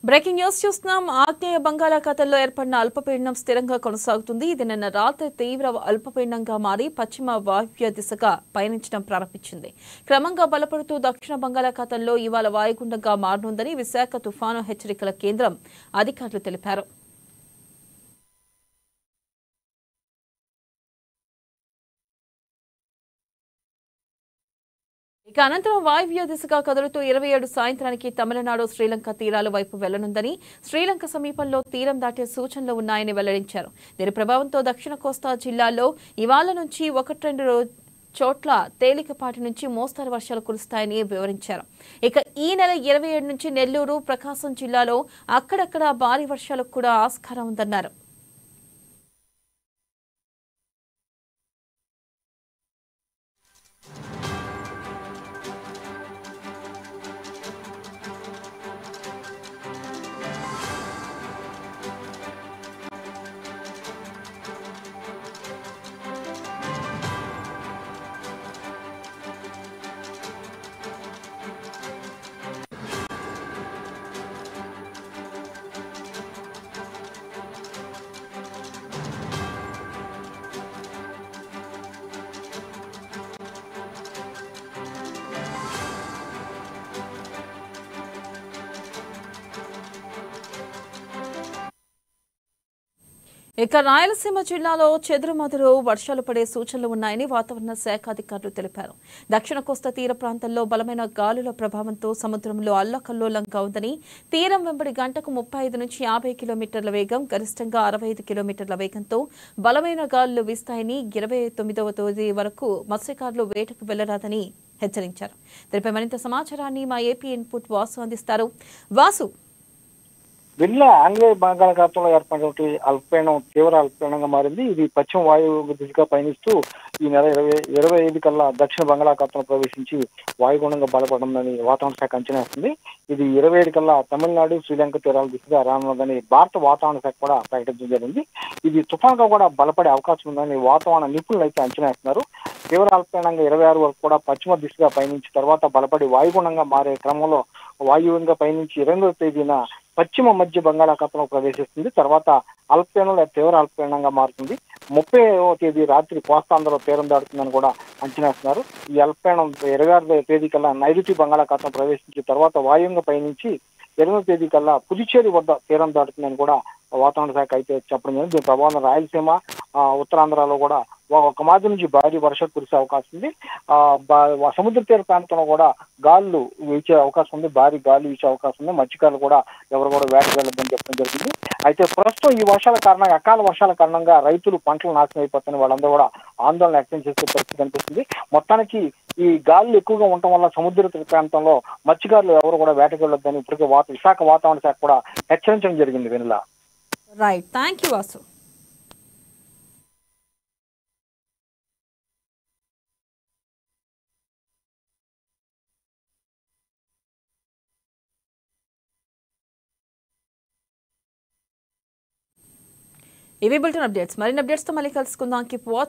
Breaking news చూస్తున్నాం. ఆగ్నేయ బంగాళాఖాతంలో ఏర్పడిన అల్పపీడనం స్థిరంగా కొనసాగుతుంది. ఇది నిన్న రాత్రి తీవ్ర అల్పపీడనంగా మారి పశ్చిమ వాయువ్య దిశగా పయనించడం ప్రారంభించింది. క్రమంగా బలపడుతూ దక్షిణ బంగాళాఖాతంలో ఇవాళ వాయుగుండంగా మారనుందని విశాఖ తుఫాను హెచ్చరికల కేంద్రం అధికారులు తెలిపారు. ఇక అనంతరం వాయువ్య దిశగా కదులుతూ 27 సాయంత్రానికి తమిళనాడు శ్రీలంక తీరాల వైపు వెళ్లనుందని, శ్రీలంక సమీపంలో తీరం దాటే సూచనలు ఉన్నాయని వెల్లడించారు. దీని ప్రభావంతో దక్షిణ కోస్తా జిల్లాల్లో ఇవాళ నుంచి 1-2 చోట్ల తేలికపాటి నుంచి మోస్తరు వర్షాలు కురుస్తాయని వివరించారు. ఇక ఈ నెల 27 నుంచి నెల్లూరు, ప్రకాశం జిల్లాలో అక్కడక్కడ భారీ వర్షాలకు కూడా ఆస్కారం ఉందన్నారు. ఇక రాయలసీమ జిల్లాలో చెదురుమదురు వర్షాలు పడే సూచనలు ఉన్నాయని వాతావరణ శాఖ అధికారులు తెలిపారు. దక్షిణ కోస్తా తీర ప్రాంతాల్లో బలమైన గాలుల ప్రభావంతో సముద్రంలో అల్లకల్లోలంగా ఉందని, తీరం వెంబడి గంటకు 35 నుంచి 50 కిలోమీటర్ల వేగం, గరిష్టంగా 65 కిలోమీటర్ల వేగంతో బలమైన గాలులు వీస్తాయని, 29వ తేదీ వరకు మత్స్యకారులు వేటకు వెళ్లరాదని హెచ్చరించారు. దీనిపై మరింత సమాచారాన్ని మా ఏపీ ఇన్పుట్ వాసు అందిస్తారు. వాసు, వీళ్ళ ఆంగ్లేయ బంగాళాఖాతంలో ఏర్పడినటువంటి అల్పపీడనం తీవ్ర అల్పపీడనంగా మారింది. ఇది పశ్చిమ వాయువు దిశగా పయనిస్తూ ఈ నెల 25 కల్లా దక్షిణ బంగాళాఖాతంలో ప్రవేశించి వాయుగుండంగా బలపడుతుందని వాతావరణ శాఖ అంచనా వేస్తుంది. ఇది 27 కల్లా తమిళనాడు, శ్రీలంక తీరాల దిశగా రానున్నదని భారత వాతావరణ శాఖ కూడా ప్రకటించడం జరిగింది. ఇది తుఫాన్గా కూడా బలపడే అవకాశం ఉందని వాతావరణ నిపుణులు అయితే అంచనా వేస్తున్నారు. తీవ్ర అల్పపీడనంగా 26 వరకు కూడా పశ్చిమ దిశగా పయనించి తర్వాత బలపడి వాయుగుండంగా మారే క్రమంలో వాయువ్యంగా పయనించి 2వ తేదీన పశ్చిమ మధ్య బంగాళాఖాతంలో ప్రవేశిస్తుంది. తర్వాత అల్పపీడనం లేదా తీవ్ర అల్పపీడనంగా మారుతుంది. 30వ తేదీ రాత్రి కోస్తాంధ్రలో తీరం దాడుతుందని కూడా అంచనా వేస్తున్నారు. ఈ అల్పపీడనం 26వ తేదీ కల్లా నైరుతి బంగాళాఖాతం ప్రవేశించి తర్వాత వాయువ్యంగా పయనించి 8వ తేదీ కల్లా పుదుచ్చేరి వద్ద తీరం దాడుతుందని కూడా వాతావరణ శాఖ అయితే చెప్పడం జరిగింది. దీని ప్రభావం రాయలసీమ, ఉత్తరాంధ్రలో కూడా ఒక మాది నుంచి భారీ వర్షం కురిసే అవకాశం ఉంది. సముద్ర తీర ప్రాంతంలో కూడా గాలులు వీచే అవకాశం ఉంది, భారీ గాలి వీచే అవకాశం ఉంది. మత్స్యకారులు కూడా ఎవరు కూడా వేటకు వెళ్ళొద్దని చెప్పడం జరిగింది. అయితే ప్రస్తుతం ఈ వర్షాల కారణంగా, అకాల వర్షాల కారణంగా రైతులు పంటలు నాశనం అయిపోతాయని వాళ్ళందరూ కూడా ఆందోళన వ్యక్తం చేసే పరిస్థితి కనిపిస్తుంది. మొత్తానికి ఈ గాలులు ఎక్కువగా ఉండటం వల్ల సముద్ర ప్రాంతంలో మత్స్యకారులు ఎవరు కూడా వేటకు వెళ్ళొద్దని ఇప్పటికే విశాఖ వాతావరణ శాఖ కూడా హెచ్చరించడం జరిగింది. వెనుల రైట్, థ్యాంక్ యూ వాసు. ఇవి బులెటిన్ అప్డేట్స్. మరిన్ని అప్డేట్స్ తో మళ్ళీ కలుసుకుందాం. Keep watching.